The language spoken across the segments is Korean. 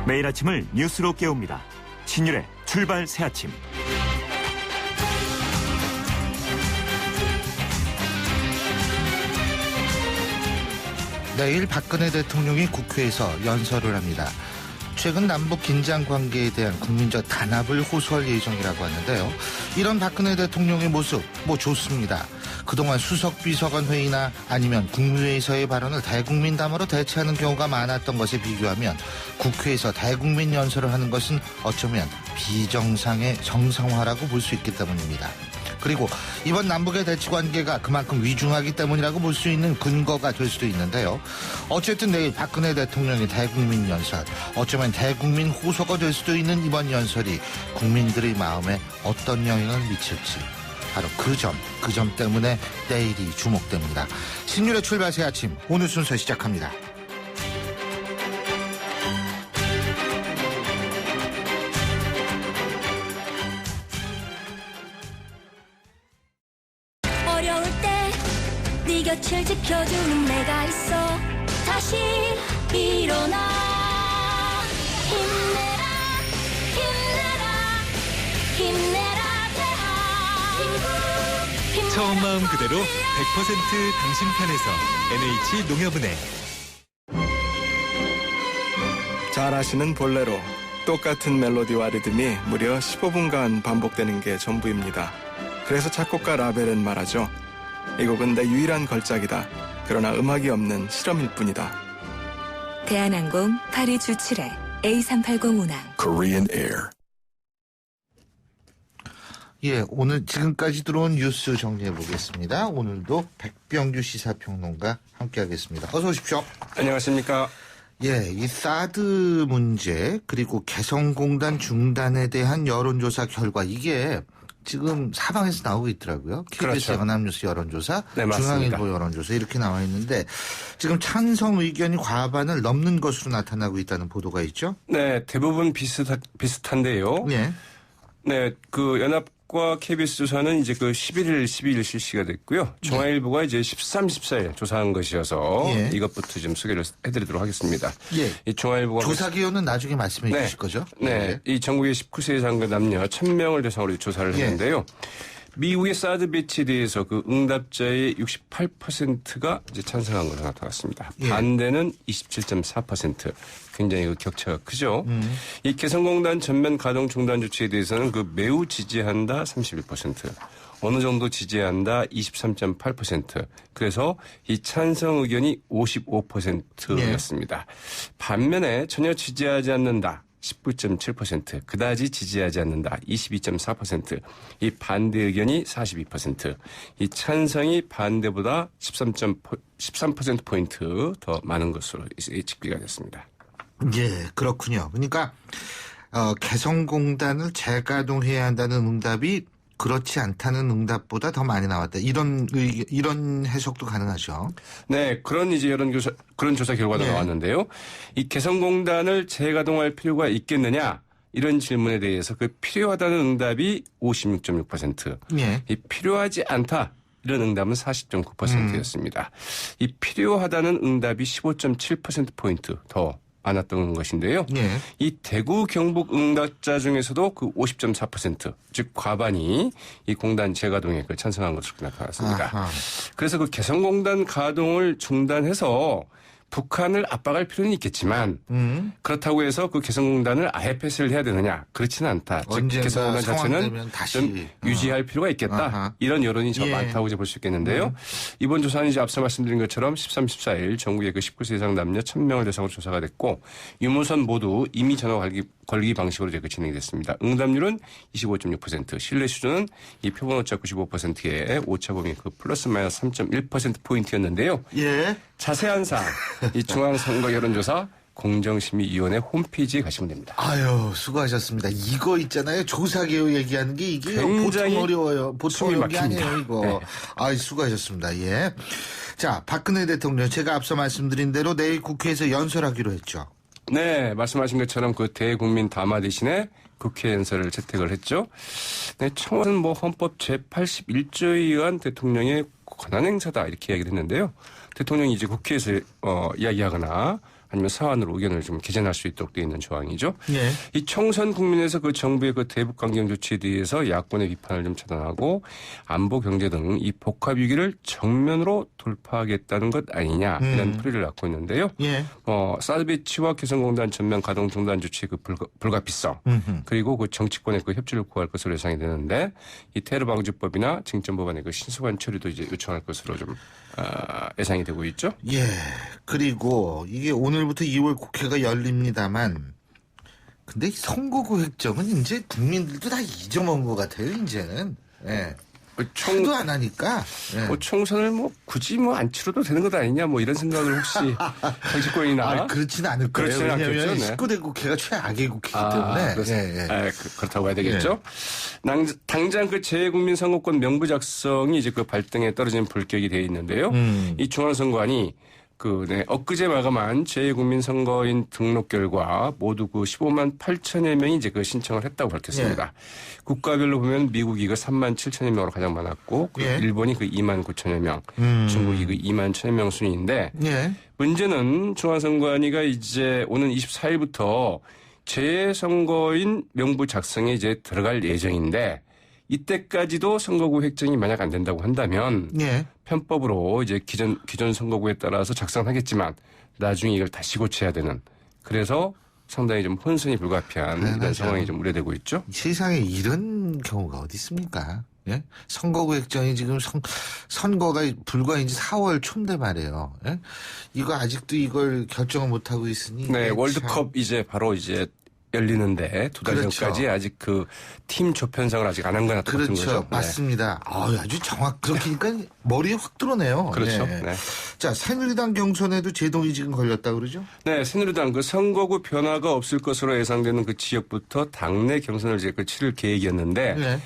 매일 아침을 뉴스로 깨웁니다. 신율의 출발 새아침. 내일 박근혜 대통령이 국회에서 연설을 합니다. 최근 남북 긴장 관계에 대한 국민적 단합을 호소할 예정이라고 하는데요. 이런 박근혜 대통령의 모습 좋습니다. 그동안 수석 비서관 회의나 아니면 국무회의에서의 발언을 대국민 담화로 대체하는 경우가 많았던 것에 비교하면 국회에서 대국민 연설을 하는 것은 어쩌면 비정상의 정상화라고 볼 수 있기 때문입니다. 그리고 이번 남북의 대치 관계가 그만큼 위중하기 때문이라고 볼 수 있는 근거가 될 수도 있는데요. 어쨌든 내일 박근혜 대통령의 대국민 연설, 어쩌면 대국민 호소가 될 수도 있는 이번 연설이 국민들의 마음에 어떤 영향을 미칠지 바로 그 점 때문에 내일이 주목됩니다. 신율의 출발 새 아침, 오늘 순서 시작합니다. 어려울 때 네 곁을 지켜주는 내가 있어. 다시 일어나. 힘내라 힘내라 힘내라 대한민국. 처음 마음 그대로 100% 당신 편에서 NH농협은행. 잘 아시는 볼레로, 똑같은 멜로디와 리듬이 무려 15분간 반복되는 게 전부입니다. 그래서 작곡가 라벨은 말하죠. 이 곡은 내 유일한 걸작이다. 그러나 음악이 없는 실험일 뿐이다. 대한항공 파리 주출해 A380 운항. Korean Air. 예, 오늘 지금까지 들어온 뉴스 정리해 보겠습니다. 오늘도 백병규 시사평론가 함께하겠습니다. 어서 오십시오. 안녕하십니까. 예, 이 사드 문제 그리고 개성공단 중단에 대한 여론조사 결과 이게 지금 사방에서 나오고 있더라고요. KBS 그렇죠. 연합뉴스 여론조사, 네, 맞습니다. 중앙일보 여론조사 이렇게 나와 있는데 지금 찬성 의견이 과반을 넘는 것으로 나타나고 있다는 보도가 있죠. 네, 대부분 비슷한데요. 예. 네, 그 연합과 KBS 조사는 이제 그 11일, 12일 실시가 됐고요. 중앙일보가 이제 13, 14일 조사한 것이어서 예. 이것부터 좀 소개를 해드리도록 하겠습니다. 예. 이 중앙일보가 조사 기호는 나중에 말씀해 주실 거죠? 네, 이 전국의 19세 이상 남녀 1,000명을 대상으로 조사를 했는데요. 미국의 사드 배치에 대해서 그 응답자의 68%가 이제 찬성한 것으로 나타났습니다. 예. 반대는 27.4%. 굉장히 그 격차가 크죠. 이 개성공단 전면 가동 중단 조치에 대해서는 그 매우 지지한다 31%. 어느 정도 지지한다 23.8%. 그래서 이 찬성 의견이 55%였습니다. 반면에 전혀 지지하지 않는다. 19.7%, 그다지 지지하지 않는다. 22.4%, 이 반대 의견이 42%, 이 찬성이 반대보다 13%포인트 더 많은 것으로 집계가 됐습니다. 예, 그렇군요. 그러니까 개성공단을 재가동해야 한다는 응답이 그렇지 않다는 응답보다 더 많이 나왔다. 이런 해석도 가능하죠. 네, 그런 이제 그런 조사 결과도 네. 나왔는데요. 이 개성공단을 재가동할 필요가 있겠느냐? 이런 질문에 대해서 그 필요하다는 응답이 56.6%, 예. 이 필요하지 않다. 이런 응답은 40.9%였습니다. 이 필요하다는 응답이 15.7%포인트 더 많았던 것인데요. 예. 이 대구 경북 응답자 중에서도 그 50.4%, 즉 과반이 이 공단 재가동에 찬성한 것으로 나타났습니다. 아하. 그래서 그 개성공단 가동을 중단해서 북한을 압박할 필요는 있겠지만 그렇다고 해서 그 개성공단을 아예 폐쇄를 해야 되느냐? 그렇지는 않다. 즉 개성공단 자체는 다시 좀 유지할 필요가 있겠다. 아하. 이런 여론이 더 예. 많다고 볼 수 있겠는데요. 이번 조사는 이제 앞서 말씀드린 것처럼 13, 14일 전국의 그 19세 이상 남녀 1,000명을 대상으로 조사가 됐고 유무선 모두 이미 전화 걸기 방식으로 이제 진행이 됐습니다. 응답률은 25.6%, 신뢰 수준은 이 표본 오차 95%에 오차범위 그 플러스 마이너스 3.1%포인트였는데요. 예. 자세한 사항, 이 중앙선거 여론조사 공정심의위원회 홈페이지에 가시면 됩니다. 아유, 수고하셨습니다. 이거 있잖아요. 조사개요 얘기하는 게 이게 굉장히 보통 어려워요. 보통 숨이 어려운 게 막힙니다. 아니에요, 이거. 네. 아유, 수고하셨습니다. 예. 자, 박근혜 대통령, 제가 앞서 말씀드린 대로 내일 국회에서 연설하기로 했죠. 네, 말씀하신 것처럼 그 대국민 담화 대신에 국회 연설을 채택을 했죠. 네, 청와대는 뭐 헌법 제81조에 의한 대통령의 권한 행사다 이렇게 이야기를 했는데요. 대통령이 이제 국회에서 이야기하거나 아니면 사안으로 의견을 좀 개진할 수 있도록 되어 있는 조항이죠. 예. 이 총선 국민에서 그 정부의 그 대북 강경 조치에 대해서 야권의 비판을 좀 차단하고 안보 경제 등 이 복합 위기를 정면으로 돌파하겠다는 것 아니냐 이런 풀이를 갖고 있는데요. 예. 사드 배치와 개성공단 전면 가동 중단 조치 그 불가피성 그리고 그 정치권의 그 협조를 구할 것으로 예상이 되는데 이 테러 방지법이나 징전법안의 그 신속한 처리도 이제 요청할 것으로 좀 예상이 되고 있죠. 예. 그리고 이게 오늘부터 2월 국회가 열립니다만 근데 이 선거구 획정은 이제 국민들도 다 잊어먹은 것 같아요, 이제는. 예. 하도 안 하니까. 예. 총선을 굳이 안 치러도 되는 것 아니냐 이런 생각을 혹시 정치권이나 그렇지는 않을 거예요. 그렇지는 왜냐하면 않겠죠. 네. 19대 국회가 최악의 국회이기 때문에. 그렇다고 봐야 되겠죠. 당장 그 재국민 선거권 명부 작성이 이제 그 발등에 떨어진 불격이 되어 있는데요. 이 중앙선관위 엊그제 마감한 재 국민 선거인 등록 결과 모두 그 15만 8천여 명이 이제 그 신청을 했다고 밝혔습니다. 국가별로 보면 미국이 그 3만 7천여 명으로 가장 많았고 일본이 그 2만 9천여 명, 중국이 그 2만 1천여 명 순위인데 문제는 중앙선관위가 이제 오는 24일부터 재선거인 명부 작성에 이제 들어갈 예정인데 이때까지도 선거구 획정이 만약 안 된다고 한다면 편법으로 이제 기존 선거구에 따라서 작성하겠지만 나중에 이걸 다시 고쳐야 되는 그래서 상당히 좀 혼선이 불가피한 이런 상황이 좀 우려되고 있죠. 세상에 이런 경우가 어디 있습니까? 예? 선거구 획정이 지금 선거가 불과 이제 4월 초인데 말이에요. 예? 이거 아직도 이걸 결정을 못 하고 있으니. 네, 월드컵 이제 바로 이제 열리는데 두 달 전까지 아직 그 팀 조편성을 아직 안 한 거나 똑같은 거죠. 그렇죠. 맞습니다. 아주 그렇게니까 머리에 확 들어오네요. 그렇죠. 네. 네. 자, 새누리당 경선에도 제동이 지금 걸렸다고 그러죠? 네, 새누리당 그 선거구 변화가 없을 것으로 예상되는 그 지역부터 당내 경선을 이제 치를 계획이었는데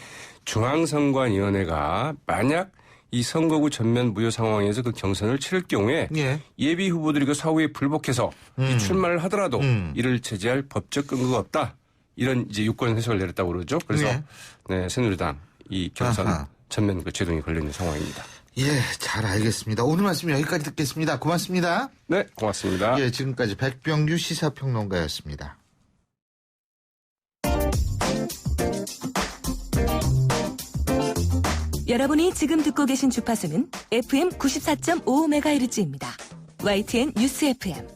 중앙선관위원회가 만약 이 선거구 전면 무효 상황에서 그 경선을 치를 경우에 예비 후보들이 그 사후에 불복해서 이 출마를 하더라도 이를 제재할 법적 근거가 없다. 이런 이제 유권 해석을 내렸다고 그러죠. 그래서 새누리당 이 경선 전면 그 제동이 걸려 있는 상황입니다. 예, 잘 알겠습니다. 오늘 말씀 여기까지 듣겠습니다. 고맙습니다. 네, 고맙습니다. 예, 지금까지 백병규 시사평론가였습니다. 여러분이 지금 듣고 계신 주파수는 FM 94.5MHz입니다. YTN 뉴스 FM.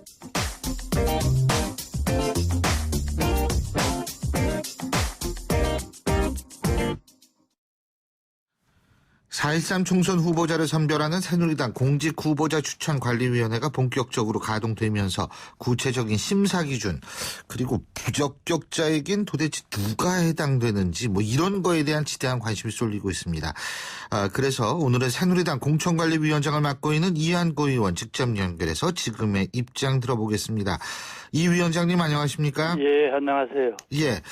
(4.13) 총선 후보자를 선별하는 새누리당 공직 후보자 추천 관리위원회가 본격적으로 가동되면서 구체적인 심사 기준 그리고 부적격자에겐 도대체 누가 해당되는지 이런 거에 대한 지대한 관심이 쏠리고 있습니다. 그래서 오늘은 새누리당 공천관리위원장을 맡고 있는 이한구 의원 직접 연결해서 지금의 입장 들어보겠습니다. 이 위원장님 안녕하십니까? 예, 안녕하세요. 예,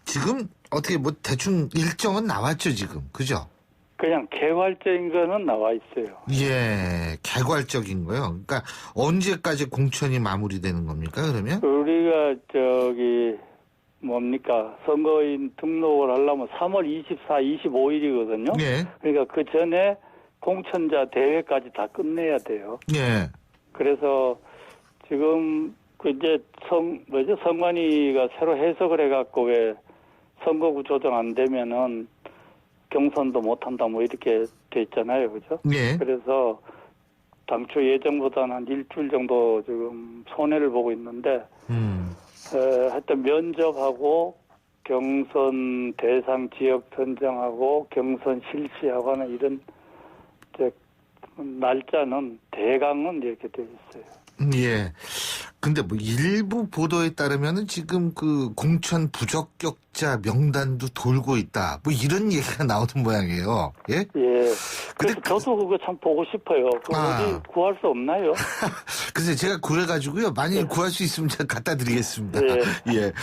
지금 어떻게 대충 일정은 나왔죠 지금, 그죠? 그냥 개괄적인 거는 나와 있어요. 예, 개괄적인 거요. 그러니까 언제까지 공천이 마무리되는 겁니까? 그러면 우리가 선거인 등록을 하려면 3월 24, 25일이거든요. 예. 그러니까 그 전에 공천자 대회까지 다 끝내야 돼요. 예. 그래서 지금 선관위가 새로 해석을 해갖고 왜 선거구 조정 안 되면은 경선도 못한다 이렇게 돼 있잖아요. 그죠? 예. 그래서 당초 예정보다는 한 일주일 정도 지금 손해를 보고 있는데 하여튼 면접하고 경선 대상 지역 선정하고 경선 실시하고 하는 이런 날짜는 대강은 이렇게 돼 있어요. 예. 근데 일부 보도에 따르면은 지금 그 공천 부적격자 명단도 돌고 있다. 이런 얘기가 나오는 모양이에요. 예? 예. 그래서 저도 그거 참 보고 싶어요. 그거 어디 구할 수 없나요? 글쎄 제가 구해가지고요. 만약에 구할 수 있으면 제가 갖다 드리겠습니다. 예.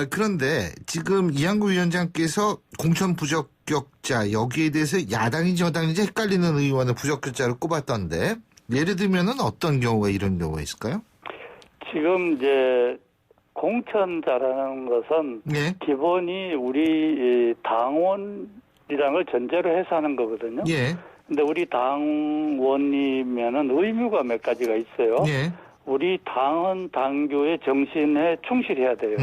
그런데 지금 이한구 위원장께서 공천 부적격자 여기에 대해서 야당인지 여당인지 헷갈리는 의원을 부적격자로 꼽았던데 예를 들면은 어떤 경우가 이런 경우가 있을까요? 지금 공천자라는 것은 기본이 우리 당원이라는 걸 전제로 해서 하는 거거든요. 예. 근데 우리 당원이면은 의무가 몇 가지가 있어요. 예. 우리 당헌 당규의 정신에 충실해야 돼요.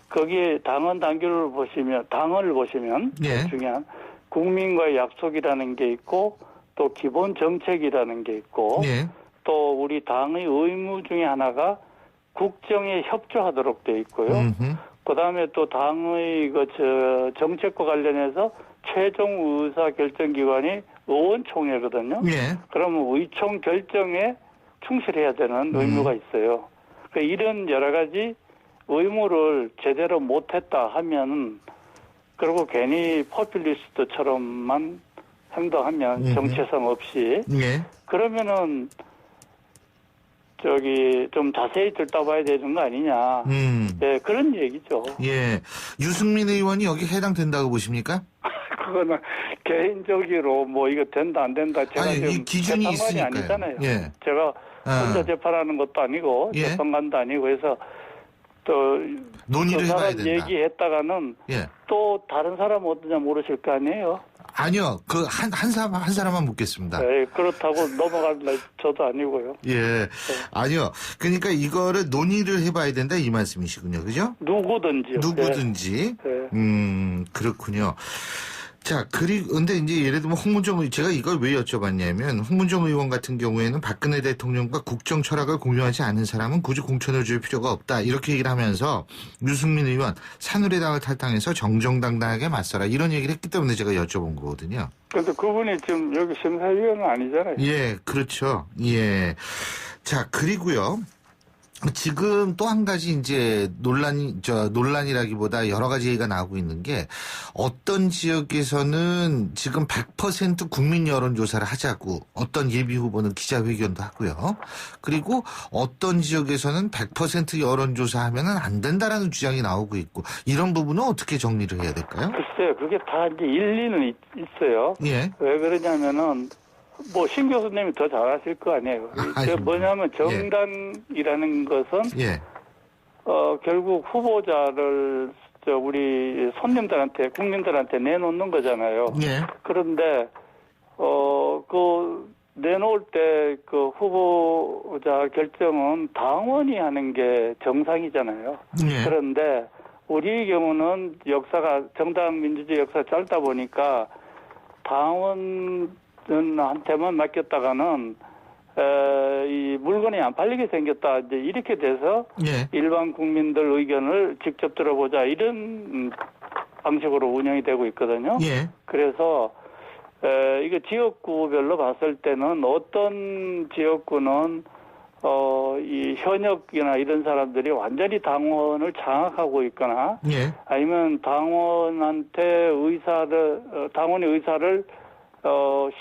거기에 당헌 당규를 보시면 당헌을 보시면 예. 중요한 국민과의 약속이라는 게 있고 또 기본 정책이라는 게 있고 예. 또 우리 당의 의무 중에 하나가 국정에 협조하도록 돼 있고요. 그다음에 또 당의 정책과 관련해서 최종 의사 결정 기관이 의원총회거든요. 예. 그러면 의총 결정에 충실해야 되는 의무가 있어요. 그러니까 이런 여러 가지 의무를 제대로 못했다 하면 그리고 괜히 포퓰리스트처럼만 행동하면 정체성 없이 예. 그러면은 좀 자세히 들여다봐야 되는 거 아니냐. 예, 그런 얘기죠. 예. 유승민 의원이 여기 해당된다고 보십니까? 그거는 개인적으로 뭐 이거 된다 안 된다 제가 아니, 지금 이 기준이 재판관이 있으니까요. 아니잖아요. 예. 제가 혼자 재판하는 것도 아니고 예. 재판관도 아니고 해서 또 논의를 그 해봐야 사람 된다. 얘기했다가는 예. 또 다른 사람 어떠냐 모르실 거 아니에요. 아니요. 그 한 사람만 묻겠습니다. 네, 그렇다고 넘어갈 저도 아니고요. 예. 아니요. 그러니까 이거를 논의를 해봐야 된다 이 말씀이시군요. 그죠? 누구든지요. 누구든지. 네. 그렇군요. 자, 근데 이제 예를 들면 홍문정 의원, 제가 이걸 왜 여쭤봤냐면, 홍문정 의원 같은 경우에는 박근혜 대통령과 국정 철학을 공유하지 않은 사람은 굳이 공천을 줄 필요가 없다. 이렇게 얘기를 하면서, 유승민 의원, 새누리당을 탈당해서 정정당당하게 맞서라. 이런 얘기를 했기 때문에 제가 여쭤본 거거든요. 그런데 그분이 지금 여기 심사위원은 아니잖아요. 예, 그렇죠. 예. 자, 그리고요. 지금 또 한 가지 이제 논란이라기보다 여러 가지 얘기가 나오고 있는 게 어떤 지역에서는 지금 100% 국민 여론조사를 하자고 어떤 예비 후보는 기자회견도 하고요. 그리고 어떤 지역에서는 100% 여론조사하면은 안 된다라는 주장이 나오고 있고 이런 부분은 어떻게 정리를 해야 될까요? 글쎄요, 그게 다 이제 일리는 있어요. 예. 왜 그러냐면은 뭐 신 교수님이 더 잘하실 거 아니에요. 아이고. 뭐냐면 정당이라는 것은 예. 결국 후보자를 우리 손님들한테 국민들한테 내놓는 거잖아요. 예. 그런데 그 내놓을 때 그 후보자 결정은 당원이 하는 게 정상이잖아요. 예. 그런데 우리의 경우는 역사가 정당 민주주의 역사가 짧다 보니까 당원한테만 맡겼다가는 이 물건이 안 팔리게 생겼다. 이제 이렇게 돼서 예. 일반 국민들 의견을 직접 들어보자 이런 방식으로 운영이 되고 있거든요. 예. 그래서 이거 지역구별로 봤을 때는 어떤 지역구는 이 현역이나 이런 사람들이 완전히 당원을 장악하고 있거나 예. 아니면 당원의 의사를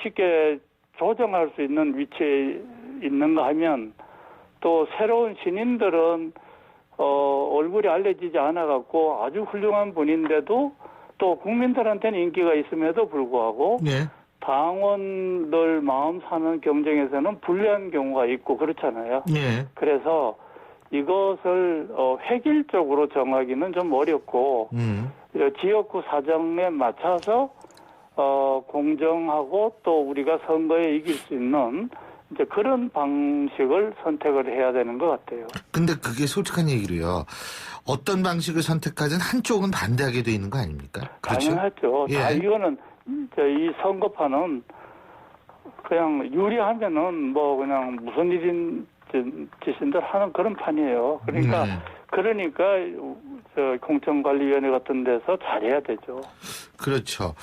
쉽게 조정할 수 있는 위치에 있는가 하면 또 새로운 신인들은 얼굴이 알려지지 않아 갖고 아주 훌륭한 분인데도 또 국민들한테는 인기가 있음에도 불구하고 예. 당원들 마음 사는 경쟁에서는 불리한 경우가 있고 그렇잖아요. 예. 그래서 이것을 획일적으로 정하기는 좀 어렵고 지역구 사정에 맞춰서 공정하고 또 우리가 선거에 이길 수 있는 이제 그런 방식을 선택을 해야 되는 것 같아요. 근데 그게 솔직한 얘기로요. 어떤 방식을 선택하든 한쪽은 반대하게 돼 있는 거 아닙니까? 그렇죠? 당연하죠. 예. 다 이거는 이 선거판은 그냥 유리하면은 뭐 그냥 무슨 일인 짓인들 하는 그런 판이에요. 그러니까 공천관리위원회 같은 데서 잘해야 되죠. 그렇죠.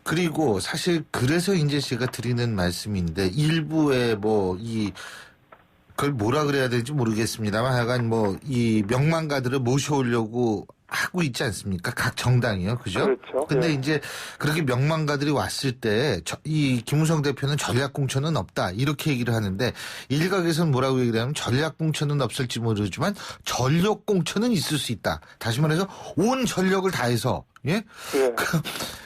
그리고 사실 그래서 이제 제가 드리는 말씀인데 일부에 그걸 뭐라 그래야 될지 모르겠습니다만 하여간 이 명망가들을 모셔오려고 하고 있지 않습니까? 각 정당이요. 그죠? 그렇죠. 근데 예. 이제 그렇게 명망가들이 왔을 때 이 김무성 대표는 전략공천은 없다. 이렇게 얘기를 하는데 일각에서는 뭐라고 얘기를 하면 전략공천은 없을지 모르지만 전력공천은 있을 수 있다. 다시 말해서 온 전력을 다해서 예? 예.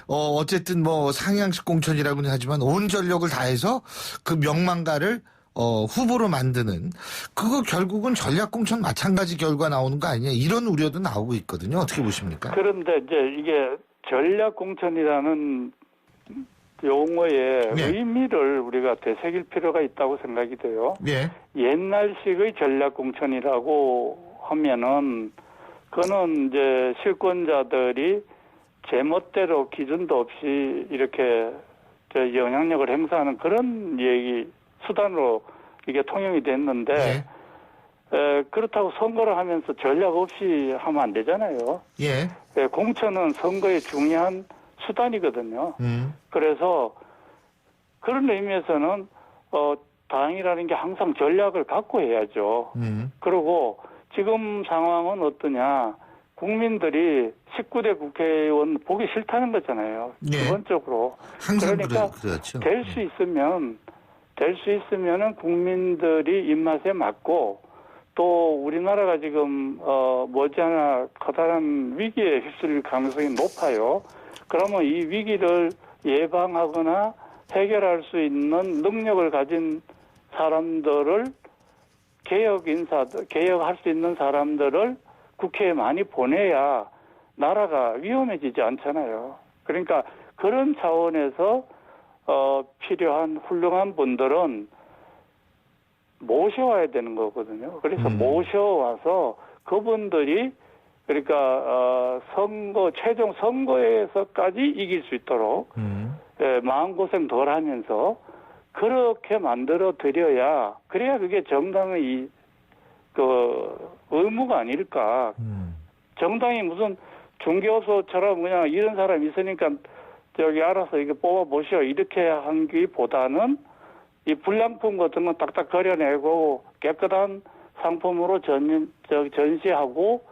어쨌든 상향식 공천이라고는 하지만 온 전력을 다해서 그 명망가를 후보로 만드는 그거 결국은 전략공천 마찬가지 결과 나오는 거 아니냐 이런 우려도 나오고 있거든요. 어떻게 보십니까? 그런데 이제 이게 전략공천이라는 용어의 네. 의미를 우리가 되새길 필요가 있다고 생각이 돼요. 예. 옛날식의 전략공천이라고 하면은 그거는 이제 실권자들이 제멋대로 기준도 없이 이렇게 영향력을 행사하는 그런 얘기 수단으로 이게 통용이 됐는데 그렇다고 선거를 하면서 전략 없이 하면 안 되잖아요. 예. 공천은 선거의 중요한 수단이거든요. 그래서 그런 의미에서는 당이라는 게 항상 전략을 갖고 해야죠. 그리고 지금 상황은 어떠냐? 국민들이 19대 국회의원 보기 싫다는 거잖아요. 네. 기본적으로. 항상 그러니까 그렇죠. 될 수 있으면은 국민들이 입맛에 맞고 또 우리나라가 지금 머지않아 커다란 위기에 휩쓸릴 가능성이 높아요. 그러면 이 위기를 예방하거나 해결할 수 있는 능력을 가진 사람들을 개혁할 수 있는 사람들을 국회에 많이 보내야 나라가 위험해지지 않잖아요. 그러니까 그런 차원에서 필요한 훌륭한 분들은 모셔와야 되는 거거든요. 그래서 모셔와서 그분들이 그러니까 최종 선거에서까지 이길 수 있도록 마음고생 덜 하면서 그렇게 만들어 드려야 그래야 그게 정당의 의무가 아닐까. 정당이 무슨 중개업소처럼 그냥 이런 사람 있으니까 저기 알아서 이게 뽑아보시오 이렇게 한기보다는 이 불량품 같은 건 딱딱 걸여내고 깨끗한 상품으로 전시하고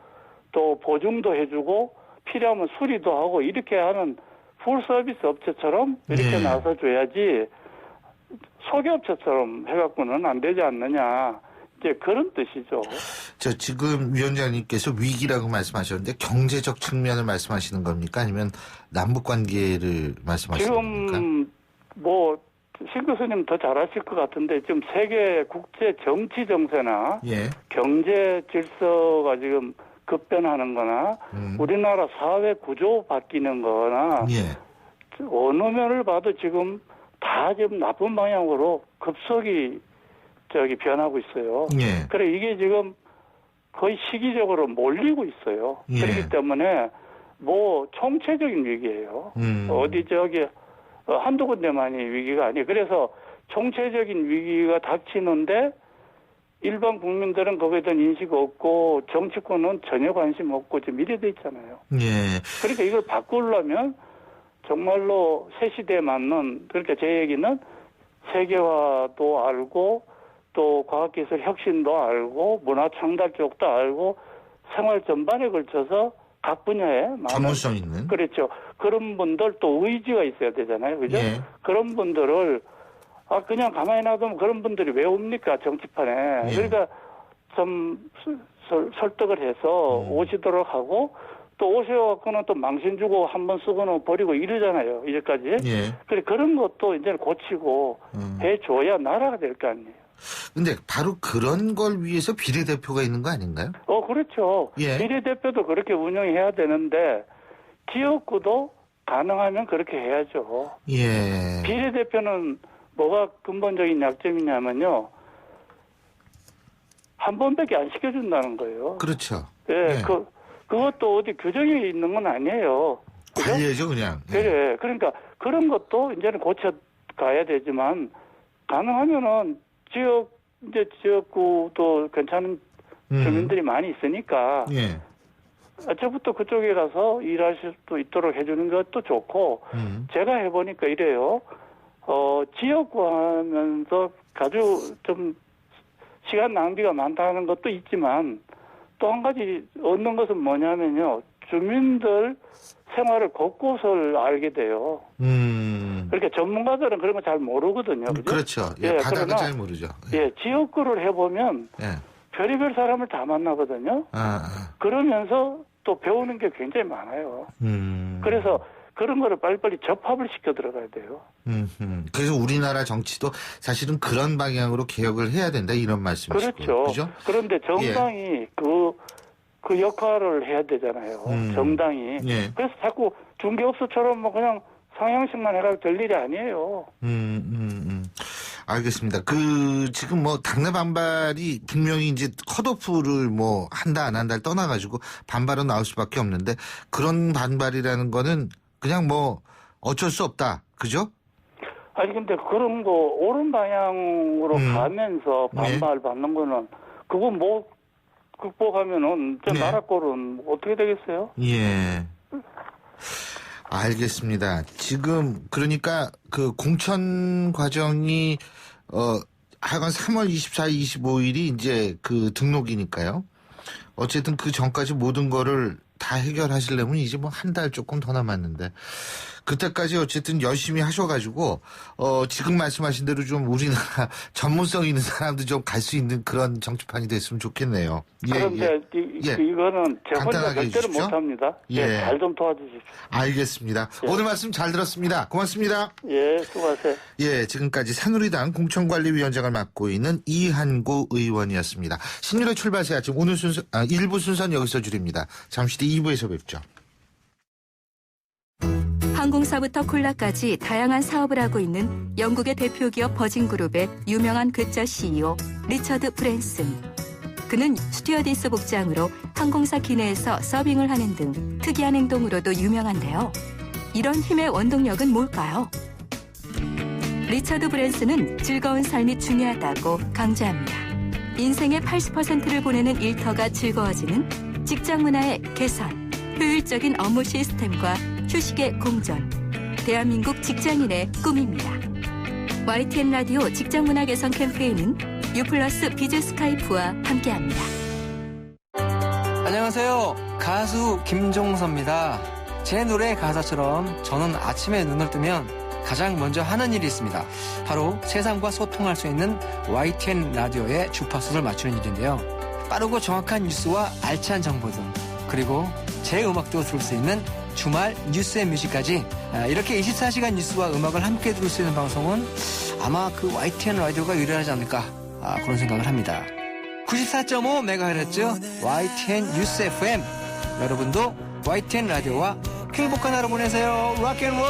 또 보증도 해주고 필요하면 수리도 하고 이렇게 하는 풀서비스 업체처럼 이렇게 나서줘야지 소개업체처럼 해갖고는 안 되지 않느냐. 이제 그런 뜻이죠. 지금 위원장님께서 위기라고 말씀하셨는데 경제적 측면을 말씀하시는 겁니까? 아니면 남북 관계를 말씀하시는 겁니까? 지금 신 교수님 더 잘하실 것 같은데 지금 세계 국제 정치 정세나 경제 질서가 지금 급변하는 거나 우리나라 사회 구조 바뀌는 거나 어느 면을 봐도 지금 다 지금 나쁜 방향으로 급속히 변하고 있어요. 그래 이게 지금 거의 시기적으로 몰리고 있어요. 그렇기 때문에 총체적인 위기예요. 한두 군데만이 위기가 아니에요. 그래서 총체적인 위기가 닥치는데 일반 국민들은 거기에 대한 인식 없고 정치권은 전혀 관심 없고 지금 이래 돼 있잖아요. 그러니까 이걸 바꾸려면 정말로 새 시대에 맞는 그러니까 제 얘기는 세계화도 알고 또 과학기술 혁신도 알고 문화 창달 쪽도 알고 생활 전반에 걸쳐서 각 분야에 전문성 있는 그렇죠. 그런 분들 또 의지가 있어야 되잖아요. 그죠? 그런 분들을 그냥 가만히 놔두면 그런 분들이 왜 옵니까 정치판에. 그러니까 좀 설득을 해서 오시도록 하고 또 오셔갖고는 또 망신 주고 한번 쓰고는 버리고 이러잖아요. 이제까지. 그래 그런 것도 이제 고치고 해줘야 나라가 될 거 아니에요. 근데 바로 그런 걸 위해서 비례대표가 있는 거 아닌가요? 그렇죠. 비례대표도 그렇게 운영해야 되는데 지역구도 가능하면 그렇게 해야죠. 비례대표는 뭐가 근본적인 약점이냐면요. 한 번밖에 안 시켜준다는 거예요. 그렇죠. 그것도 어디 규정이 있는 건 아니에요. 관리죠, 그냥. 그래. 그러니까 그런 것도 이제는 고쳐가야 되지만 가능하면은 지역구도 괜찮은 주민들이 많이 있으니까 어쩌부터 그쪽에 가서 일하실 수 있도록 해주는 것도 좋고 제가 해보니까 이래요. 지역구 하면서 아주 좀 시간 낭비가 많다는 것도 있지만 또 한 가지 얻는 것은 뭐냐면요. 주민들 생활을 곳곳을 알게 돼요. 그러니까 전문가들은 그런 거 잘 모르거든요. 그죠? 그렇죠. 바닥은 잘 모르죠. 지역구를 해보면 별의별 사람을 다 만나거든요. 그러면서 또 배우는 게 굉장히 많아요. 그래서 그런 거를 빨리빨리 접합을 시켜 들어가야 돼요. 그래서 우리나라 정치도 사실은 그런 방향으로 개혁을 해야 된다 이런 말씀이시고. 그렇죠. 그런데 정당이 그 역할을 해야 되잖아요. 정당이. 그래서 자꾸 중개업소처럼 그냥 상향식만 해가 될 일이 아니에요. 알겠습니다. 지금 뭐, 당내 반발이 분명히 이제 컷오프를 뭐, 한다, 안 한다를 떠나가지고 반발은 나올 수밖에 없는데, 그런 반발이라는 거는 그냥 뭐, 어쩔 수 없다. 그죠? 아니, 근데 그런 거 옳은 방향으로 가면서 반발 받는 거는, 그거 뭐, 극복하면은, 네. 나라 꼴은 어떻게 되겠어요? 예. 알겠습니다. 지금 그러니까 그 공천 과정이 하여간 3월 24일, 25일이 이제 그 등록이니까요. 어쨌든 그 전까지 모든 거를 다 해결하시려면 이제 뭐 한 달 조금 더 남았는데 그때까지 어쨌든 열심히 하셔가지고 지금 말씀하신 대로 좀 우리나라 전문성 있는 사람도 좀 갈 수 있는 그런 정치판이 됐으면 좋겠네요. 그런데 이거는 제 혼자 간단하게 절대로 해주십시오. 못합니다. 예. 잘 좀 도와주십시오. 알겠습니다. 예. 오늘 말씀 잘 들었습니다. 고맙습니다. 예, 수고하세요. 예, 지금까지 새누리당 공천관리위원장을 맡고 있는 이한구 의원이었습니다. 신율의 출발새 아침 오늘 순서 1부 순서는 여기서 줄입니다. 잠시 뒤 2부에서 뵙죠. 항공사부터 콜라까지 다양한 사업을 하고 있는 영국의 대표 기업 버진그룹의 유명한 괴짜 CEO 리처드 브랜슨. 그는 스튜어디스 복장으로 항공사 기내에서 서빙을 하는 등 특이한 행동으로도 유명한데요. 이런 힘의 원동력은 뭘까요? 리처드 브랜슨은 즐거운 삶이 중요하다고 강조합니다. 인생의 80%를 보내는 일터가 즐거워지는 직장 문화의 개선, 효율적인 업무 시스템과 휴식의 공존, 대한민국 직장인의 꿈입니다. YTN 라디오 직장문화 개선 캠페인은 유플러스 비즈스카이프와 함께합니다. 안녕하세요. 가수 김종서입니다. 제 노래 가사처럼 저는 아침에 눈을 뜨면 가장 먼저 하는 일이 있습니다. 바로 세상과 소통할 수 있는 YTN 라디오의 주파수를 맞추는 일인데요. 빠르고 정확한 뉴스와 알찬 정보들, 그리고 제 음악도 들을 수 있는 주말 뉴스의 뮤직까지 이렇게 24시간 뉴스와 음악을 함께 들을 수 있는 방송은 아마 그 YTN 라디오가 유일하지 않을까 그런 생각을 합니다. 94.5MHz YTN 뉴스 FM, 여러분도 YTN 라디오와 행복한 하루 보내세요. 락앤롤.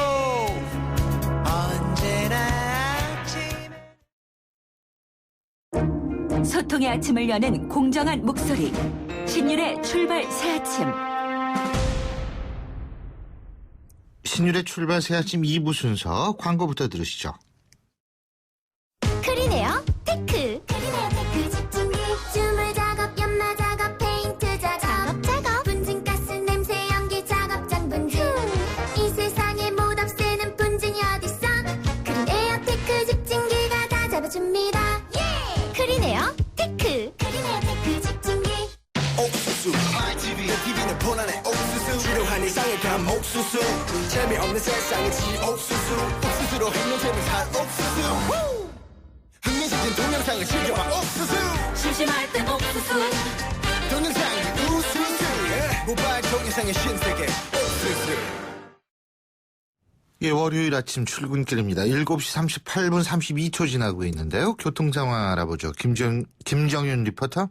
소통의 아침을 여는 공정한 목소리. 신율의 출발 새 아침. 신율의 출발 새 아침 2부 순서 광고부터 들으시죠. 크리네어 테크. 크리네어 테크 집중기. 주물 작업, 연마 작업, 페인트 작업. 분진가스 냄새 연기 작업장 분진. 이 세상에 못 없애는 분진이 어딨어. 크리네어 테크 집중기가 다 잡아줍니다. 예! 크리네어 테크. 크리네어 테크 집중기. 옥수수 TV는 보라네 옥수수 지루한 일상의 감 옥수수 재미없는 세상의 지옥수수 옥수수로 흑냄새를 산 옥수수 흥미진진 동영상을 즐겨봐 옥수수 심심할 땐 옥수수. 동영상이 우수수 모바일 동영상의 신세계 옥수수. 예, 월요일 아침 출근길입니다. 7시 38분 32초 지나고 있는데요. 교통 상황 알아보죠. 김정윤 리포터.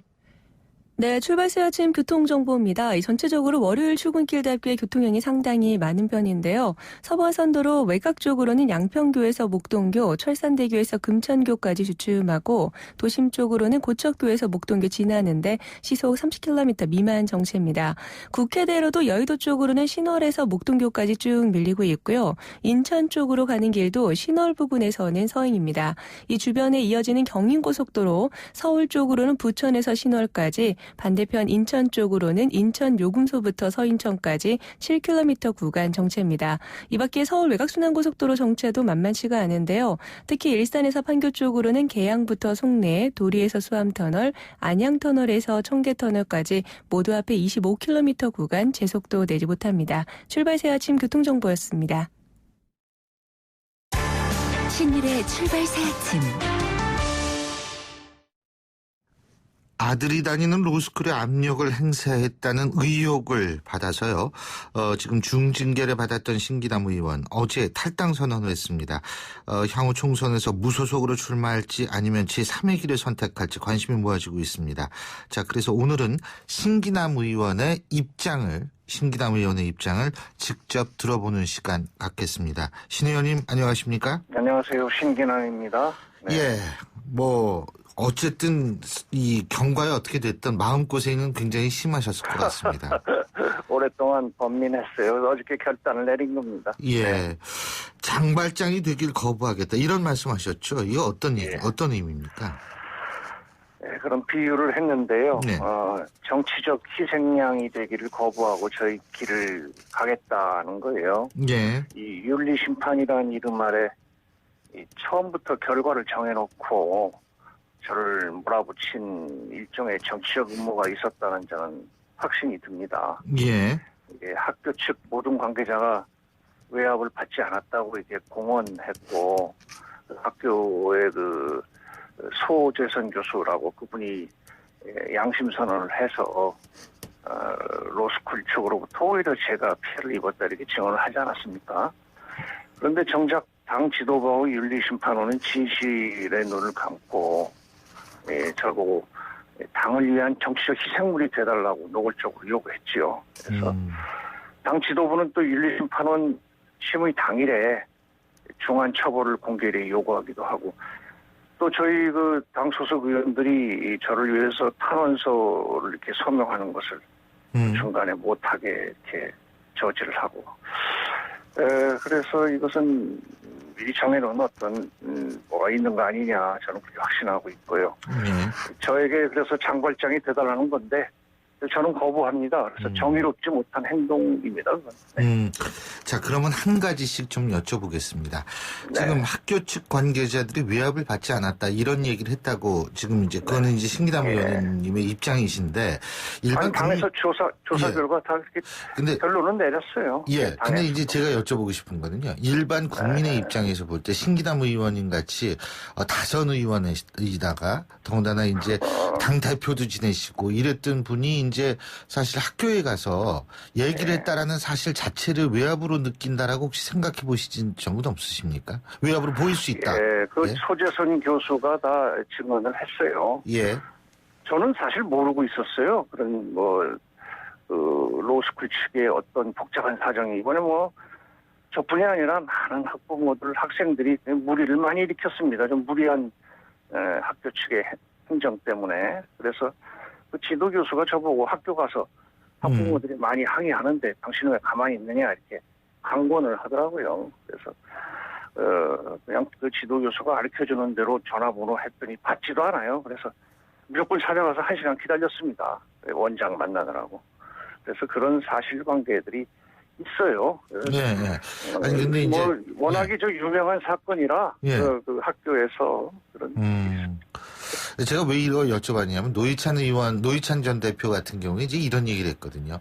네, 출발새 아침 교통정보입니다. 전체적으로 월요일 출근길답게 교통량이 상당히 많은 편인데요. 서부화선도로 외곽 쪽으로는 양평교에서 목동교, 철산대교에서 금천교까지 주춤하고 도심 쪽으로는 고척교에서 목동교 지나는데 시속 30km 미만 정체입니다. 국회대로도 여의도 쪽으로는 신월에서 목동교까지 쭉 밀리고 있고요. 인천 쪽으로 가는 길도 신월 부근에서는 서행입니다. 이 주변에 이어지는 경인고속도로 서울 쪽으로는 부천에서 신월까지, 반대편 인천 쪽으로는 인천 요금소부터 서인천까지 7km 구간 정체입니다. 이 밖에 서울 외곽순환고속도로 정체도 만만치가 않은데요. 특히 일산에서 판교 쪽으로는 계양부터 송내, 도리에서 수암터널, 안양터널에서 청계터널까지 모두 앞에 25km 구간 제속도 내지 못합니다. 출발새 아침 교통정보였습니다. 신율의 출발 새 아침. 아들이 다니는 로스쿨에 압력을 행사했다는 의혹을 받아서요. 지금 중징계를 받았던 신기남 의원 어제 탈당 선언을 했습니다. 향후 총선에서 무소속으로 출마할지 아니면 제3의 길을 선택할지 관심이 모아지고 있습니다. 자, 그래서 오늘은 신기남 의원의 입장을 직접 들어보는 시간 갖겠습니다. 신 의원님 안녕하십니까? 안녕하세요. 신기남입니다. 네. 예, 어쨌든 이 경과에 어떻게 됐든 마음고생은 굉장히 심하셨을 것 같습니다. 오랫동안 번민했어요. 어저께 결단을 내린 겁니다. 예, 네. 장발장이 되길 거부하겠다 이런 말씀하셨죠? 이거 어떤 의미입니까? 네, 그런 비유를 했는데요. 네. 정치적 희생양이 되기를 거부하고 저희 길을 가겠다는 거예요. 예. 이 윤리심판이라는 이름 아래 처음부터 결과를 정해놓고 저를 몰아붙인 일종의 정치적 음모가 있었다는 저는 확신이 듭니다. 예. 이게 학교 측 모든 관계자가 외압을 받지 않았다고 이렇게 공언했고 학교의 그 소재선 교수라고 그분이 양심 선언을 해서 로스쿨 측으로부터 오히려 제가 피해를 입었다 이렇게 증언을 하지 않았습니까? 그런데 정작 당 지도부와 윤리심판원은 진실의 눈을 감고 저보고 당을 위한 정치적 희생물이 돼달라고 노골적으로 요구했지요. 그래서 당 지도부는 또 윤리심판원 심의 당일에 중한 처벌을 공개히 요구하기도 하고 또 저희 그 당 소속 의원들이 저를 위해서 탄원서를 이렇게 서명하는 것을 중간에 못하게 이렇게 저지를 하고 그래서 이것은 미리 정해놓은 어떤 뭐가 있는 거 아니냐 저는 그렇게 확신하고 있고요. 저에게 그래서 장발장이 되달라는 건데 저는 거부합니다. 그래서 정의롭지 못한 행동입니다. 자, 그러면 한 가지씩 좀 여쭤보겠습니다. 네. 지금 학교 측 관계자들이 외압을 받지 않았다 이런 얘기를 했다고 지금 이제 그거는 이제 신기남 의원님의 입장이신데 일반 당에서 조사 결과 다 그렇게 결론은 내렸어요. 예. 네, 근데 이제 제가 여쭤보고 싶은 거는요. 일반 국민의 입장에서 볼 때 신기남 의원님 같이 다선 의원이다가 더군다나 이제 당 대표도 지내시고 이랬던 분이 이제 사실 학교에 가서 얘기를 했다라는 사실 자체를 외압으로 느낀다라고 혹시 생각해 보시진 적은 없으십니까? 외압으로 보일 수 있다. 예, 그 소재선 교수가 다 증언을 했어요. 예. 저는 사실 모르고 있었어요. 그런 로스쿨 측의 어떤 복잡한 사정이 이번에 저뿐이 아니라 많은 학부모들, 학생들이 무리를 많이 일으켰습니다. 좀 무리한 학교 측의 행정 때문에. 그래서 그 지도 교수가 저보고 학교 가서 학부모들이 많이 항의하는데 당신은 왜 가만히 있느냐 이렇게 강권을 하더라고요. 그래서 그냥 그 지도 교수가 가르쳐주는 대로 전화번호 했더니 받지도 않아요. 그래서 무조건 찾아가서 1시간 기다렸습니다. 원장 만나느라고. 그래서 그런 사실관계들이 있어요. 네. 아니 근데 이제 워낙에 저 유명한 사건이라 그 학교에서 그런. 제가 왜 이걸 여쭤봤냐면 노회찬 전 대표 같은 경우에 이제 이런 얘기를 했거든요.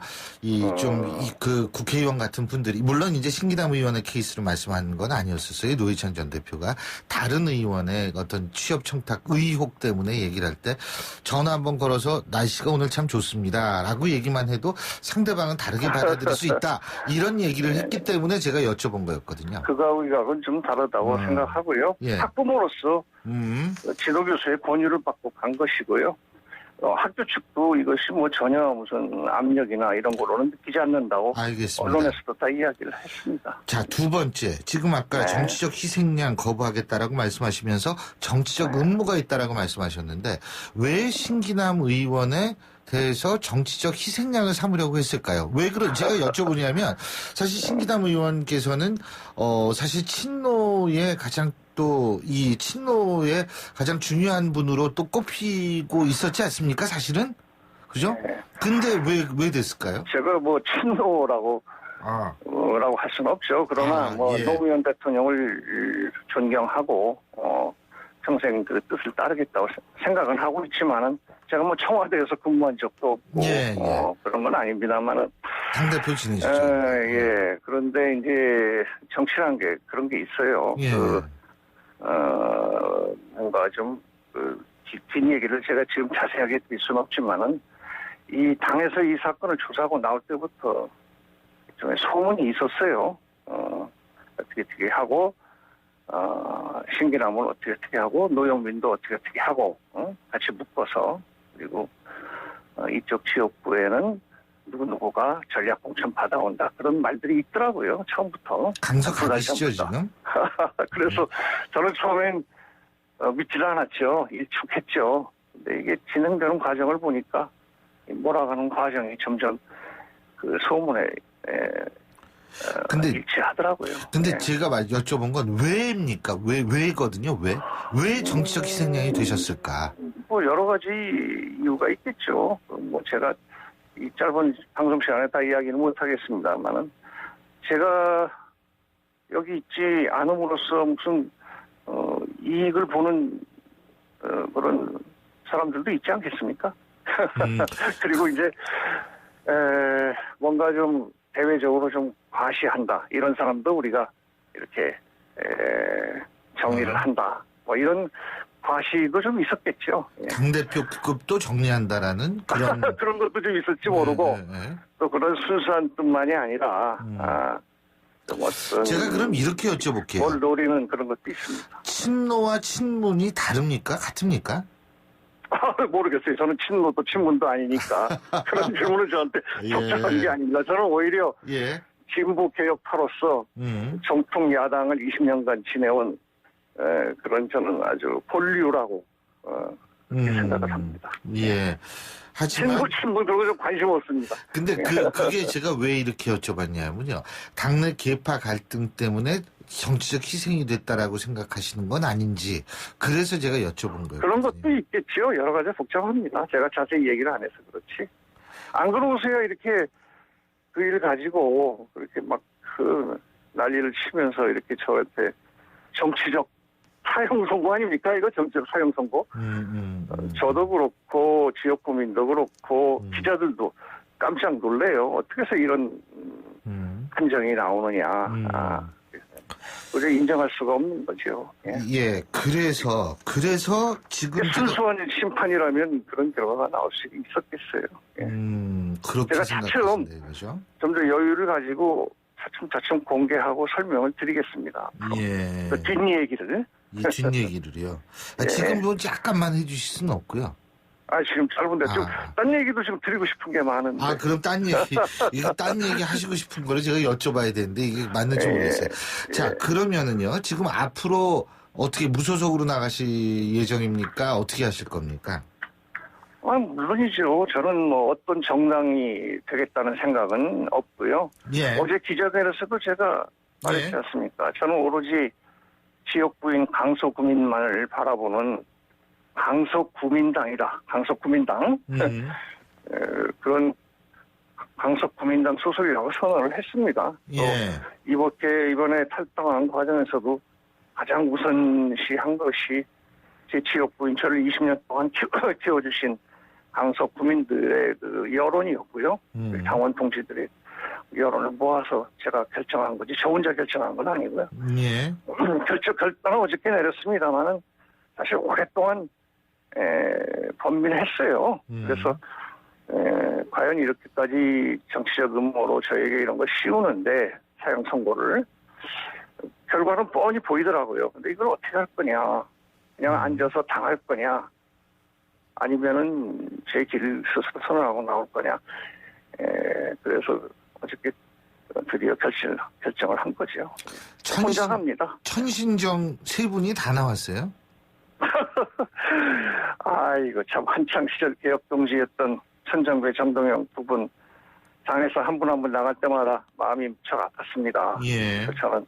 그 국회의원 같은 분들이 물론 이제 신기남 의원의 케이스로 말씀하는 건 아니었었어요. 노회찬 전 대표가 다른 의원의 어떤 취업 청탁 의혹 때문에 얘기를 할 때 전화 한번 걸어서 날씨가 오늘 참 좋습니다라고 얘기만 해도 상대방은 다르게 받아들일 수 있다 이런 얘기를 했기 때문에 제가 여쭤본 거였거든요. 그거하고 이거하고는 좀 다르다고 생각하고요. 예. 학부모로서 지도교수의 권유를 받고 간 것이고요. 학교 측도 이것이 전혀 무슨 압력이나 이런 거로는 느끼지 않는다고 알겠습니다. 언론에서도 다 이야기를 했습니다. 자, 두 번째. 지금 아까 정치적 희생양 거부하겠다라고 말씀하시면서 정치적 음모가 있다라고 말씀하셨는데 왜 신기남 의원에 대해서 정치적 희생양을 삼으려고 했을까요? 왜 제가 여쭤보냐면 사실 신기남 의원께서는 사실 친노의 가장 또 이 친노의 가장 중요한 분으로 또 꼽히고 있었지 않습니까? 사실은 그죠? 근데 왜 됐을까요? 제가 친노라고 라고 할 수는 없죠. 그러나 노무현 대통령을 존경하고 평생 그 뜻을 따르겠다고 생각은 하고 있지만은 제가 청와대에서 근무한 적도 없고 그런 건 아닙니다만은 당대표 지내셨죠? 예. 그런데 이제 정치라는 게 그런 게 있어요. 뭔가 좀 뒷얘기를 제가 지금 자세하게 드릴 수는 없지만은 이 당에서 이 사건을 조사하고 나올 때부터 좀 소문이 있었어요. 어떻게 하고 신기남을 어떻게 하고 노영민도 어떻게 하고 같이 묶어서 그리고 이쪽 지역구에는 누구누구가 전략 공천 받아온다 그런 말들이 있더라고요. 처음부터. 강석하시죠 지금? 그래서 저는 처음엔 믿지를 않았죠. 일축했죠. 근데 이게 진행되는 과정을 보니까 몰아가는 과정이 점점 그 소문에 근데 일치하더라고요. 근데 네. 제가 여쭤본 건 왜입니까? 왜거든요? 왜 정치적 희생양이 되셨을까? 뭐 여러 가지 이유가 있겠죠. 뭐 제가 이 짧은 방송 시간에 다 이야기는 못 하겠습니다만은 제가 여기 있지 않음으로써 무슨 이익을 보는 그런 사람들도 있지 않겠습니까? 그리고 이제 뭔가 좀 대외적으로 좀 과시한다 이런 사람도 우리가 이렇게 정리를 한다 뭐 이런 과시도 좀 있었겠죠. 예. 당대표급도 정리한다라는 그런 그런 것도 좀 있을지 모르고 또 그런 순수한 뿐만이 아니라 좀 어떤 제가 그럼 이렇게 여쭤볼게요. 뭘 노리는 그런 것도 있습니다. 친노와 친문이 다릅니까? 같습니까? 모르겠어요. 저는 친노도 친문도 아니니까 그런 질문을 저한테 적절한 게 아닙니다. 저는 오히려 진보 개혁파로서 정통 야당을 20년간 지내온 그런 저는 아주 본류라고 그렇게 생각을 합니다. 예. 하지만 친문 그런 거 좀 관심 없습니다. 근데 그게 제가 왜 이렇게 여쭤봤냐면요. 당내 계파 갈등 때문에 정치적 희생이 됐다라고 생각하시는 건 아닌지 그래서 제가 여쭤본 거예요. 그런 것도 있겠죠. 여러 가지 복잡합니다. 제가 자세히 얘기를 안 해서 그렇지. 안 그러세요. 이렇게 그 일 가지고 그렇게 막 그 난리를 치면서 이렇게 저한테 정치적 사형 선고 아닙니까? 이거 정치적 사형 선고. 저도 그렇고 지역 구민도 그렇고 기자들도 깜짝 놀래요. 어떻게 해서 이런 판정이 나오느냐. 우리가 인정할 수가 없는 거죠. 예, 그래서 지금 순수한 심판이라면 그런 결과가 나올 수 있었겠어요. 그렇게 제가 생각하시는데 그죠? 좀 더 여유를 가지고 차츰 공개하고 설명을 드리겠습니다. 예. 그 뒷얘기를. 이 뒷얘기를요. 지금 뭐 약간만 해주실 수는 없고요. 지금 짧은데 좀 딴 얘기도 지금 드리고 싶은 게 많은데. 그럼 딴 얘기 하시고 싶은 거를 제가 여쭤봐야 되는데 이게 맞는지 모르겠어요. 자, 그러면은요. 지금 앞으로 어떻게 무소속으로 나가실 예정입니까? 어떻게 하실 겁니까? 물론이죠. 저는 뭐 어떤 정당이 되겠다는 생각은 없고요. 예. 어제 기자회견에서도 제가 말했지 않습니까? 저는 오로지 지역구인 강서구민만을 바라보는 강서구민당이다. 강서구민당. 그런 강서구민당 소속이라고 선언을 했습니다. 이번에 탈당하는 과정에서도 가장 우선시한 것이 제 지역구인 저를 20년 동안 키워주신 강서구민들의 그 여론이었고요. 당원 동지들의 여론을 모아서 제가 결정한 거지 저 혼자 결정한 건 아니고요. 결단은 어저께 내렸습니다만은 사실 오랫동안 번민했어요. 그래서 과연 이렇게까지 정치적 음모로 저에게 이런 걸 씌우는데 사형 선고를 결과는 뻔히 보이더라고요. 근데 이걸 어떻게 할 거냐? 그냥 앉아서 당할 거냐? 아니면은 제 길을 스스로 선언하고 나올 거냐? 그래서 어저께 드디어 결정을 한 거죠. 혼자 합니다. 천신정 세 분이 다 나왔어요? 이거 참 한창 시절 개혁 동지였던 천정배, 정동영 두 분 당에서 한 분 한 분 나갈 때마다 마음이 무척 아팠습니다. 그래서 저는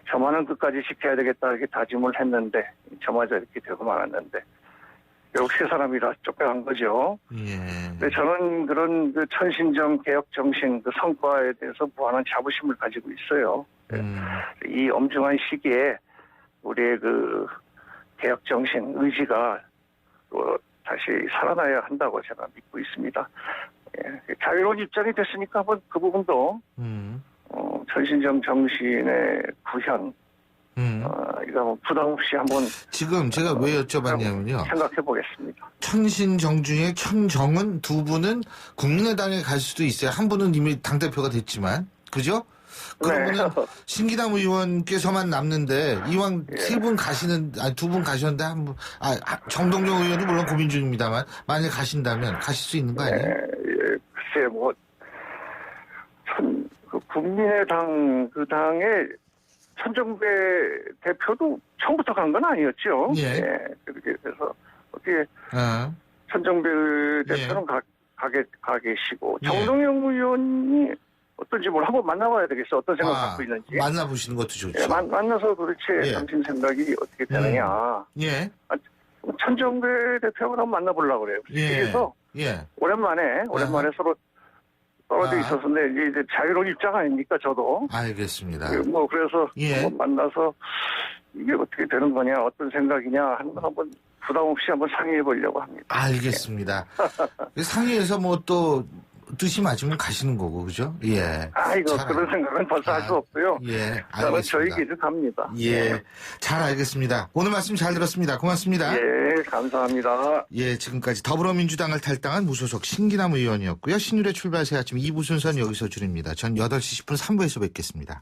저만은 끝까지 지켜야 되겠다 이렇게 다짐을 했는데 저마저 이렇게 되고 말았는데 결국 세 사람이라 쫓겨간 거죠. 근데 저는 그런 그 천신정 개혁 정신 그 성과에 대해서 무한한 자부심을 가지고 있어요. 이 엄중한 시기에 우리의 그 개혁 정신 의지가 또 다시 살아나야 한다고 제가 믿고 있습니다. 자유로운 입장이 됐으니까 한번 그 부분도 천신정 정신의 구현 이거 뭐 부담 없이 한번 지금 제가 왜 여쭤봤냐면요. 생각해 보겠습니다. 천신정중의 천정은 두 분은 국민의당에 갈 수도 있어요. 한 분은 이미 당대표가 됐지만. 그죠? 그러면은 네. 신기남 의원께서만 남는데 이왕 세 분 가시는 두 분 가셨는데 한 분 정동영 의원은 물론 고민 중입니다만 만약에 가신다면 가실 수 있는 거 아니에요? 글쎄 뭐 국민의당 그 당의 천정배 대표도 처음부터 간 건 아니었죠. 예. 그렇게 해서 어떻게 천정배 대표는 가 계시고 정동영 의원이 어떤지 뭘 한번 만나봐야 되겠어. 어떤 생각 갖고 있는지. 만나보시는 것도 좋죠. 만나서 도대체 당신 생각이 어떻게 되느냐. 예. 천정배 대표하고 한번 만나보려고 그래요. 그래서 오랜만에 서로 떨어져 있었는데 이제 자유로운 입장 아닙니까, 저도. 알겠습니다. 뭐 그래서 한번 만나서 이게 어떻게 되는 거냐, 어떤 생각이냐 한번 부담 없이 한번 상의해 보려고 합니다. 알겠습니다. 상의해서 뭐 또 뜻이 맞으면 가시는 거고, 그죠? 예. 그런 생각은 벌써 할 수 없고요. 예, 저는 저희 길을 갑니다. 예. 잘 알겠습니다. 오늘 말씀 잘 들었습니다. 고맙습니다. 예, 감사합니다. 예, 지금까지 더불어민주당을 탈당한 무소속 신기남 의원이었고요. 신율의 출발 새 아침 2부 순서는 여기서 줄입니다. 전 8시 10분 3부에서 뵙겠습니다.